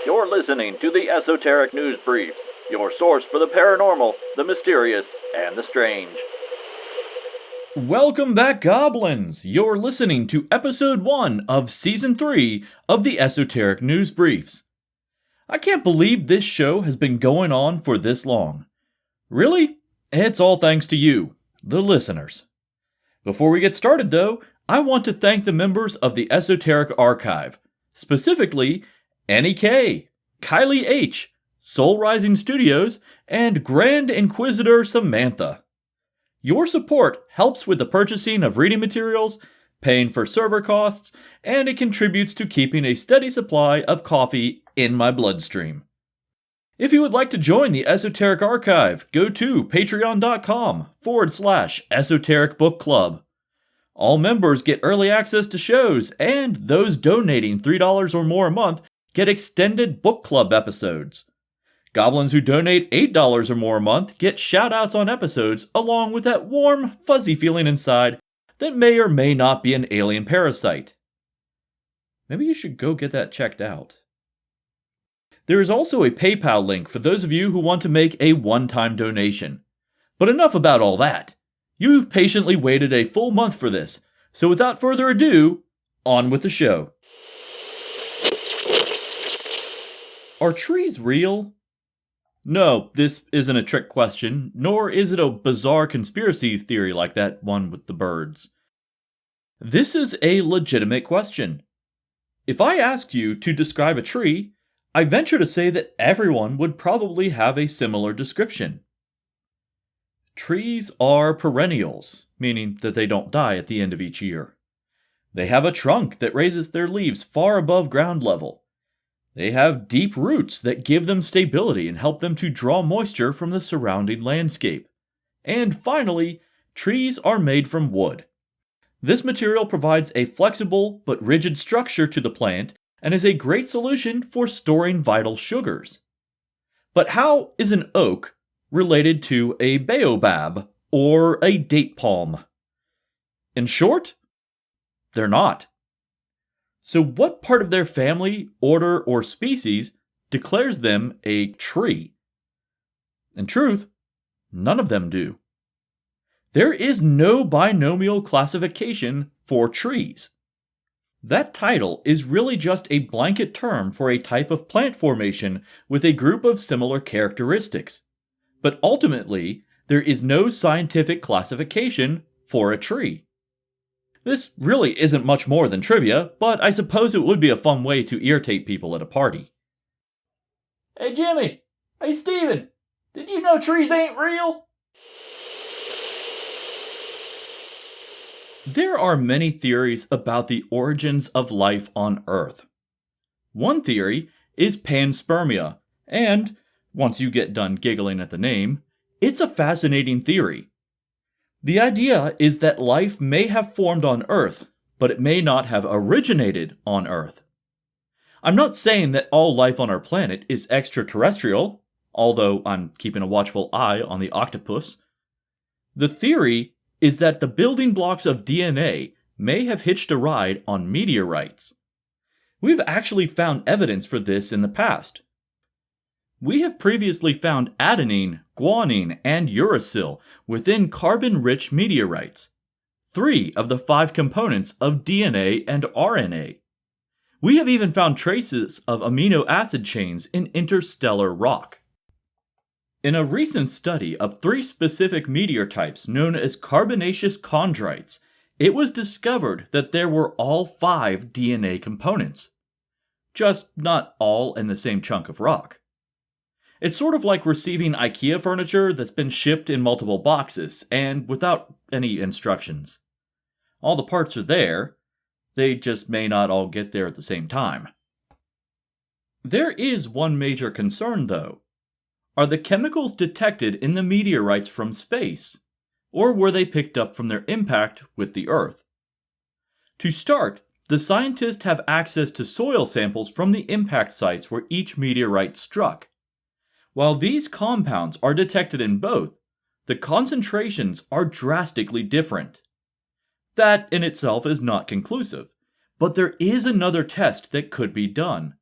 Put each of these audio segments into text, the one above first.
You're listening to the Esoteric News Briefs, your source for the paranormal, the mysterious, and the strange. Welcome back, Goblins! You're listening to Episode 1 of Season 3 of the Esoteric News Briefs. I can't believe this show has been going on for this long. Really? It's all thanks to you, the listeners. Before we get started, though, I want to thank the members of the Esoteric Archive, specifically Annie K, Kylie H, Soul Rising Studios, and Grand Inquisitor Samantha. Your support helps with the purchasing of reading materials, paying for server costs, and it contributes to keeping a steady supply of coffee in my bloodstream. If you would like to join the Esoteric Archive, go to patreon.com/Esoteric Book Club. All members get early access to shows, and those donating $3 or more a month get extended book club episodes. Goblins who donate $8 or more a month get shoutouts on episodes, along with that warm, fuzzy feeling inside that may or may not be an alien parasite. Maybe you should go get that checked out. There is also a PayPal link for those of you who want to make a one-time donation. But enough about all that. You've patiently waited a full month for this, so without further ado, on with the show. Are trees real? No, this isn't a trick question, nor is it a bizarre conspiracy theory like that one with the birds. This is a legitimate question. If I asked you to describe a tree, I venture to say that everyone would probably have a similar description. Trees are perennials, meaning that they don't die at the end of each year. They have a trunk that raises their leaves far above ground level. They have deep roots that give them stability and help them to draw moisture from the surrounding landscape. And finally, trees are made from wood. This material provides a flexible but rigid structure to the plant and is a great solution for storing vital sugars. But how is an oak related to a baobab or a date palm? In short, they're not. So what part of their family, order, or species declares them a tree? In truth, none of them do. There is no binomial classification for trees. That title is really just a blanket term for a type of plant formation with a group of similar characteristics. But ultimately, there is no scientific classification for a tree. This really isn't much more than trivia, but I suppose it would be a fun way to irritate people at a party. Hey Jimmy! Hey Steven! Did you know trees ain't real? There are many theories about the origins of life on Earth. One theory is panspermia, and, once you get done giggling at the name, it's a fascinating theory. The idea is that life may have formed on Earth, but it may not have originated on Earth. I'm not saying that all life on our planet is extraterrestrial, although I'm keeping a watchful eye on the octopus. The theory is that the building blocks of DNA may have hitched a ride on meteorites. We've actually found evidence for this in the past. We have previously found adenine, guanine, and uracil within carbon-rich meteorites, 3 of the 5 components of DNA and RNA. We have even found traces of amino acid chains in interstellar rock. In a recent study of 3 specific meteor types known as carbonaceous chondrites, it was discovered that there were all 5 DNA components. Just not all in the same chunk of rock. It's sort of like receiving IKEA furniture that's been shipped in multiple boxes, and without any instructions. All the parts are there, they just may not all get there at the same time. There is one major concern, though. Are the chemicals detected in the meteorites from space, or were they picked up from their impact with the Earth? To start, the scientists have access to soil samples from the impact sites where each meteorite struck. While these compounds are detected in both, the concentrations are drastically different. That in itself is not conclusive, but there is another test that could be done.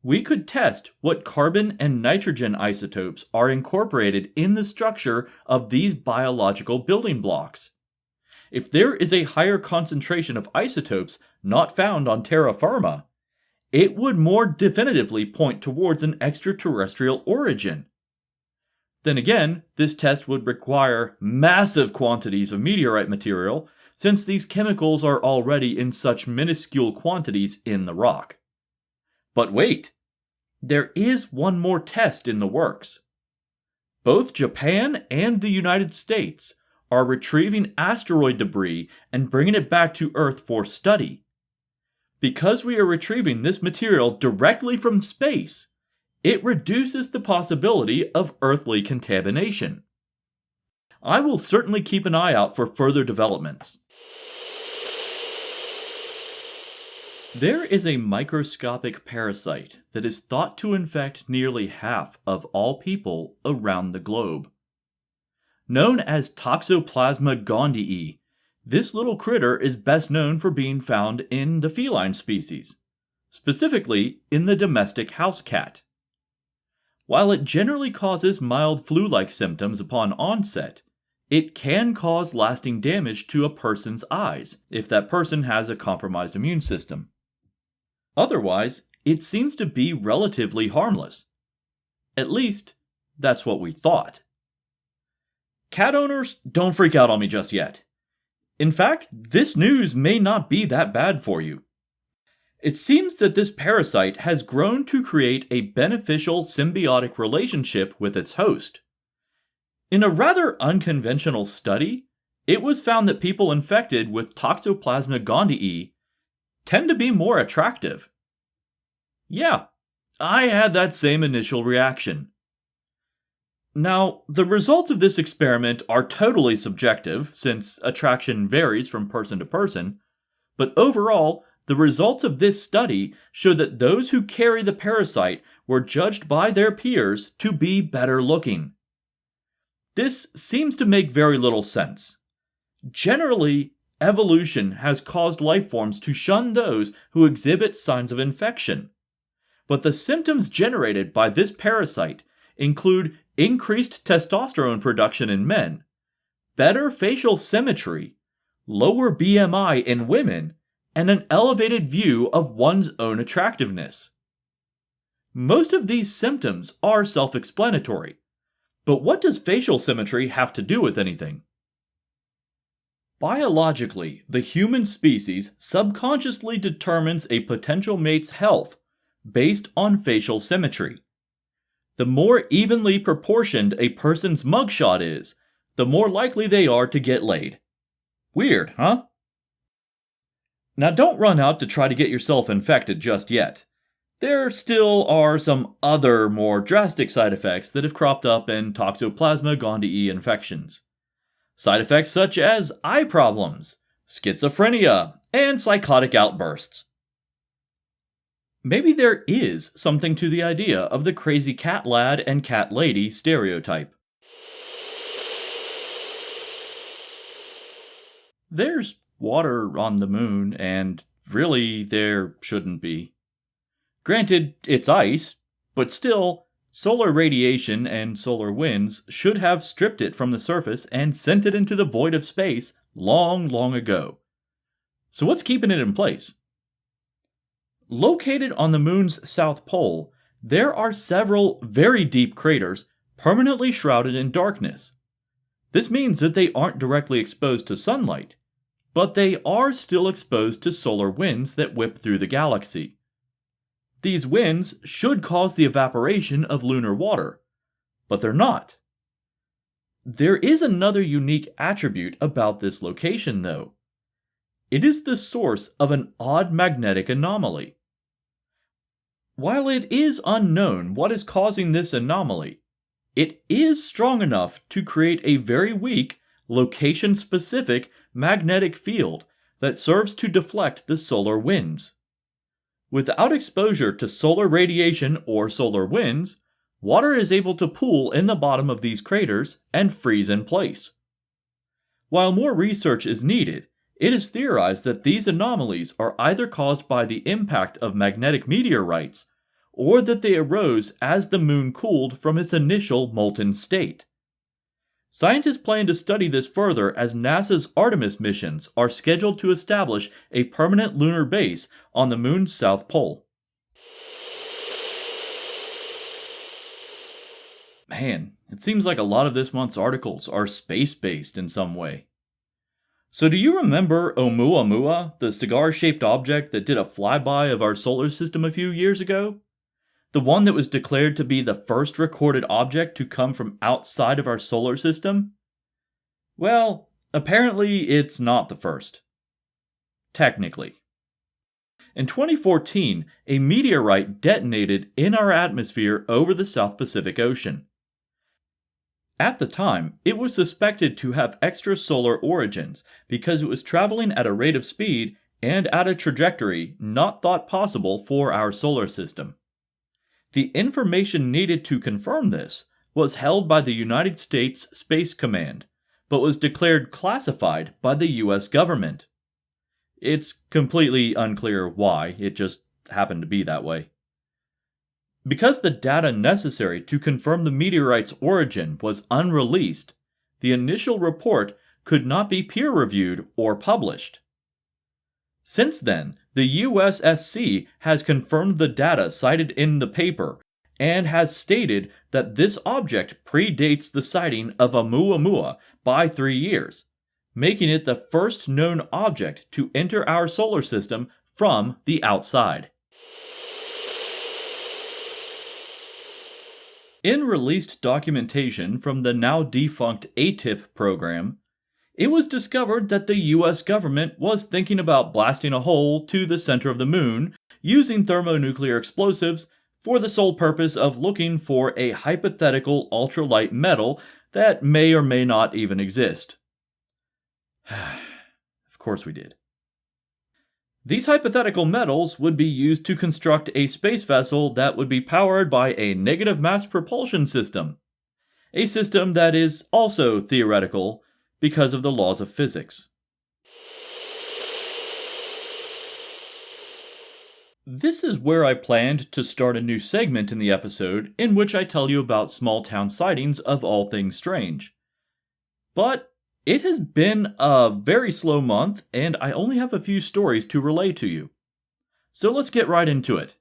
we could test what carbon and nitrogen isotopes are incorporated in the structure of these biological building blocks. If there is a higher concentration of isotopes not found on terra firma, it would more definitively point towards an extraterrestrial origin. Then again, this test would require massive quantities of meteorite material, since these chemicals are already in such minuscule quantities in the rock. But wait, there is one more test in the works. Both Japan and the United States are retrieving asteroid debris and bringing it back to Earth for study. Because we are retrieving this material directly from space, it reduces the possibility of earthly contamination. I will certainly keep an eye out for further developments. There is a microscopic parasite that is thought to infect nearly half of all people around the globe. Known as Toxoplasma gondii, this little critter is best known for being found in the feline species, specifically in the domestic house cat. While it generally causes mild flu-like symptoms upon onset, it can cause lasting damage to a person's eyes if that person has a compromised immune system. Otherwise, it seems to be relatively harmless. At least, that's what we thought. Cat owners, don't freak out on me just yet. In fact, this news may not be that bad for you. It seems that this parasite has grown to create a beneficial symbiotic relationship with its host. In a rather unconventional study, it was found that people infected with Toxoplasma gondii tend to be more attractive. Yeah, I had that same initial reaction. Now, the results of this experiment are totally subjective, since attraction varies from person to person, but overall, the results of this study show that those who carry the parasite were judged by their peers to be better looking. This seems to make very little sense. Generally, evolution has caused life forms to shun those who exhibit signs of infection. But the symptoms generated by this parasite include increased testosterone production in men, better facial symmetry, lower BMI in women, and an elevated view of one's own attractiveness. Most of these symptoms are self-explanatory, but what does facial symmetry have to do with anything? Biologically, the human species subconsciously determines a potential mate's health based on facial symmetry. The more evenly proportioned a person's mugshot is, the more likely they are to get laid. Weird, huh? Now don't run out to try to get yourself infected just yet. There still are some other more drastic side effects that have cropped up in Toxoplasma gondii infections. Side effects such as eye problems, schizophrenia, and psychotic outbursts. Maybe there is something to the idea of the crazy cat lad and cat lady stereotype. There's water on the moon, and really there shouldn't be. Granted, it's ice, but still, solar radiation and solar winds should have stripped it from the surface and sent it into the void of space long, long ago. So what's keeping it in place? Located on the moon's south pole, there are several very deep craters permanently shrouded in darkness. This means that they aren't directly exposed to sunlight, but they are still exposed to solar winds that whip through the galaxy. These winds should cause the evaporation of lunar water, but they're not. There is another unique attribute about this location, though. It is the source of an odd magnetic anomaly. While it is unknown what is causing this anomaly, it is strong enough to create a very weak, location-specific magnetic field that serves to deflect the solar winds. Without exposure to solar radiation or solar winds, water is able to pool in the bottom of these craters and freeze in place. While more research is needed, it is theorized that these anomalies are either caused by the impact of magnetic meteorites or that they arose as the moon cooled from its initial molten state. Scientists plan to study this further as NASA's Artemis missions are scheduled to establish a permanent lunar base on the moon's south pole. Man, it seems like a lot of this month's articles are space-based in some way. So do you remember Oumuamua, the cigar-shaped object that did a flyby of our solar system a few years ago? The one that was declared to be the first recorded object to come from outside of our solar system? Well, apparently it's not the first. Technically. In 2014, a meteorite detonated in our atmosphere over the South Pacific Ocean. At the time, it was suspected to have extrasolar origins because it was traveling at a rate of speed and at a trajectory not thought possible for our solar system. The information needed to confirm this was held by the United States Space Command, but was declared classified by the US government. It's completely unclear why, it just happened to be that way. Because the data necessary to confirm the meteorite's origin was unreleased, the initial report could not be peer-reviewed or published. Since then, the USSC has confirmed the data cited in the paper and has stated that this object predates the sighting of Oumuamua by 3 years, making it the first known object to enter our solar system from the outside. In released documentation from the now defunct ATIP program, it was discovered that the US government was thinking about blasting a hole to the center of the moon using thermonuclear explosives for the sole purpose of looking for a hypothetical ultralight metal that may or may not even exist. Of course we did. These hypothetical metals would be used to construct a space vessel that would be powered by a negative mass propulsion system, a system that is also theoretical because of the laws of physics. This is where I planned to start a new segment in the episode in which I tell you about small town sightings of all things strange. But it has been a very slow month, and I only have a few stories to relay to you. So let's get right into it.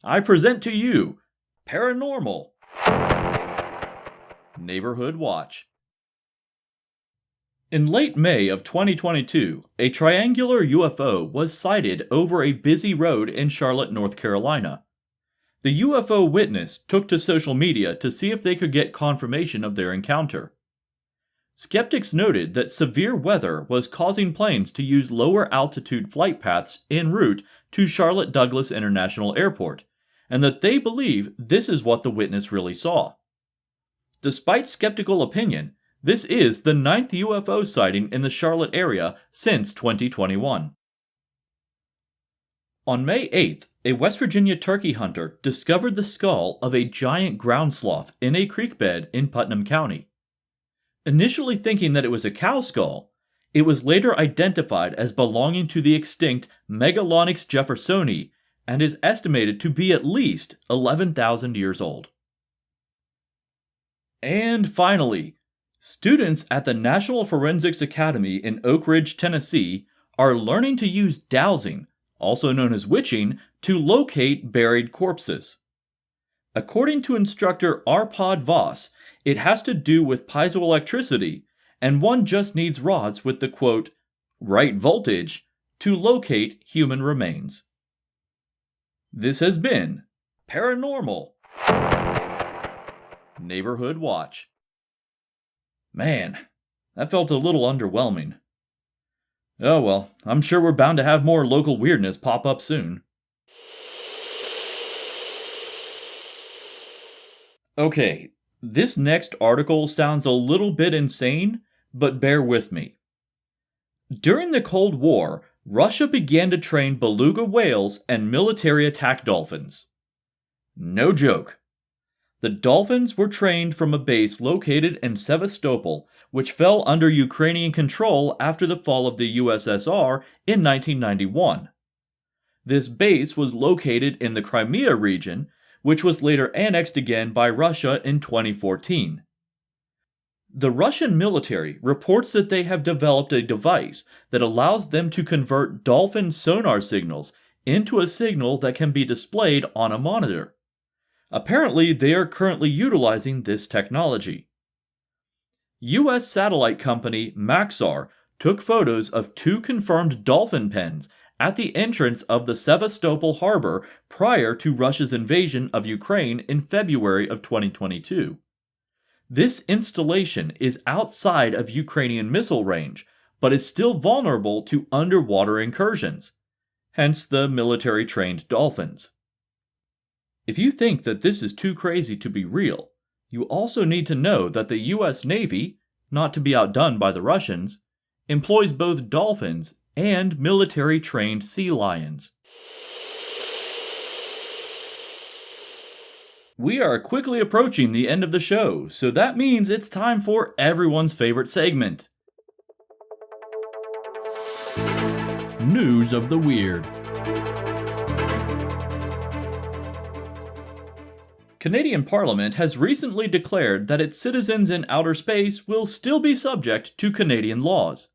I present to you Paranormal Neighborhood Watch. In late May of 2022, a triangular UFO was sighted over a busy road in Charlotte, North Carolina. The UFO witness took to social media to see if they could get confirmation of their encounter. Skeptics noted that severe weather was causing planes to use lower altitude flight paths en route to Charlotte Douglas International Airport, and that they believe this is what the witness really saw. Despite skeptical opinion, this is the 9th UFO sighting in the Charlotte area since 2021. On May 8th, a West Virginia turkey hunter discovered the skull of a giant ground sloth in a creek bed in Putnam County. Initially thinking that it was a cow skull, it was later identified as belonging to the extinct Megalonyx jeffersoni and is estimated to be at least 11,000 years old. And finally, students at the National Forensics Academy in Oak Ridge, Tennessee, are learning to use dowsing, also known as witching, to locate buried corpses. According to instructor Arpad Voss, it has to do with piezoelectricity, and one just needs rods with the quote, right voltage to locate human remains. This has been Paranormal Neighborhood Watch. Man, that felt a little underwhelming. Oh well, I'm sure we're bound to have more local weirdness pop up soon. Okay, this next article sounds a little bit insane, but bear with me. During the Cold War, Russia began to train beluga whales and military attack dolphins. No joke. The dolphins were trained from a base located in Sevastopol, which fell under Ukrainian control after the fall of the USSR in 1991. This base was located in the Crimea region, which was later annexed again by Russia in 2014. The Russian military reports that they have developed a device that allows them to convert dolphin sonar signals into a signal that can be displayed on a monitor. Apparently, they are currently utilizing this technology. U.S. satellite company Maxar took photos of 2 confirmed dolphin pens at the entrance of the Sevastopol harbor prior to Russia's invasion of Ukraine in February of 2022. This installation is outside of Ukrainian missile range, but is still vulnerable to underwater incursions, hence the military-trained dolphins. If you think that this is too crazy to be real, you also need to know that the US Navy, not to be outdone by the Russians, employs both dolphins and military-trained sea lions. We are quickly approaching the end of the show, so that means it's time for everyone's favorite segment. News of the Weird. Canadian Parliament has recently declared that its citizens in outer space will still be subject to Canadian laws.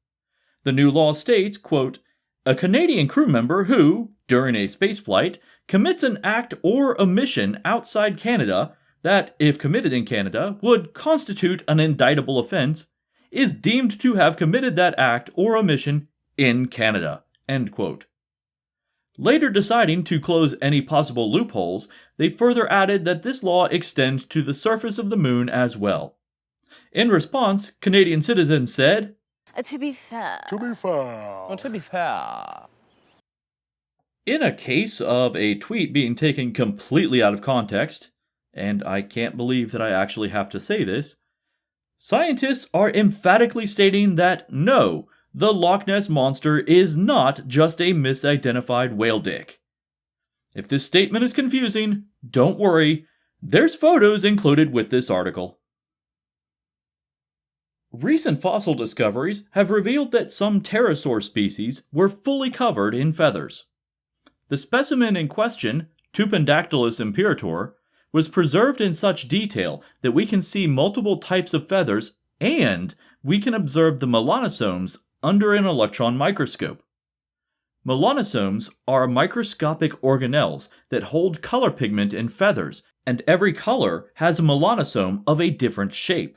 The new law states, quote, "A Canadian crew member who, during a spaceflight, commits an act or omission outside Canada that, if committed in Canada, would constitute an indictable offense, is deemed to have committed that act or omission in Canada." End quote. Later deciding to close any possible loopholes, they further added that this law extends to the surface of the moon as well. In response, Canadian citizens said, To be fair. Well, to be fair. in a case of a tweet being taken completely out of context, and I can't believe that I actually have to say this, scientists are emphatically stating that no, the Loch Ness Monster is not just a misidentified whale dick. If this statement is confusing, don't worry, there's photos included with this article. Recent fossil discoveries have revealed that some pterosaur species were fully covered in feathers. The specimen in question, Tupandactylus imperator, was preserved in such detail that we can see multiple types of feathers and we can observe the melanosomes under an electron microscope. Melanosomes are microscopic organelles that hold color pigment in feathers, and every color has a melanosome of a different shape.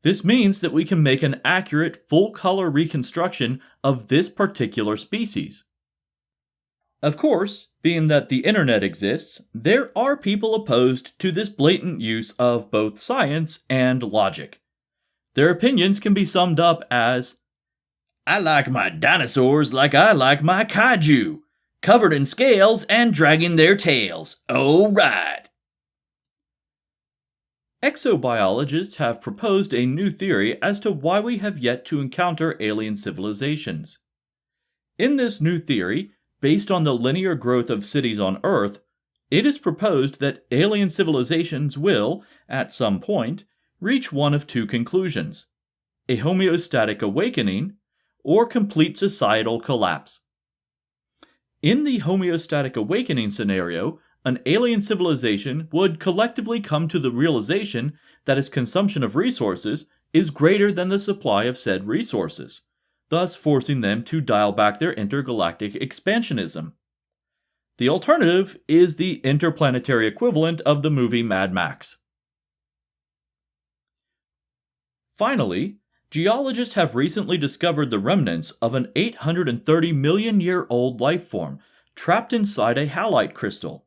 This means that we can make an accurate full-color reconstruction of this particular species. Of course, being that the internet exists, there are people opposed to this blatant use of both science and logic. Their opinions can be summed up as, "I like my dinosaurs like I like my kaiju, covered in scales and dragging their tails. Oh, right." Exobiologists have proposed a new theory as to why we have yet to encounter alien civilizations. In this new theory, based on the linear growth of cities on Earth, it is proposed that alien civilizations will, at some point, reach one of 2 conclusions: a homeostatic awakening or complete societal collapse. In the homeostatic awakening scenario, an alien civilization would collectively come to the realization that its consumption of resources is greater than the supply of said resources, thus forcing them to dial back their intergalactic expansionism. The alternative is the interplanetary equivalent of the movie Mad Max. Finally, geologists have recently discovered the remnants of an 830 million year old life form trapped inside a halite crystal.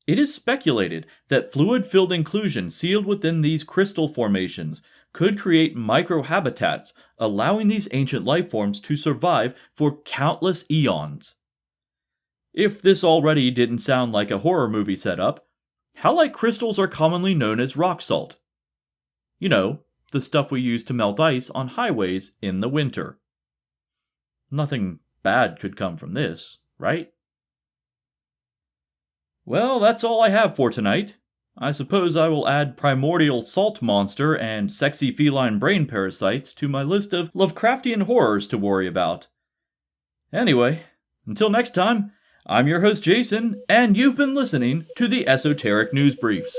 It is speculated that fluid-filled inclusion sealed within these crystal formations could create microhabitats, allowing these ancient life forms to survive for countless eons. If this already didn't sound like a horror movie setup, halite crystals are commonly known as rock salt. You know, the stuff we use to melt ice on highways in the winter. Nothing bad could come from this, right? Well, that's all I have for tonight. I suppose I will add primordial salt monster and sexy feline brain parasites to my list of Lovecraftian horrors to worry about. Anyway, until next time, I'm your host, Jason, and you've been listening to the Esoteric News Briefs.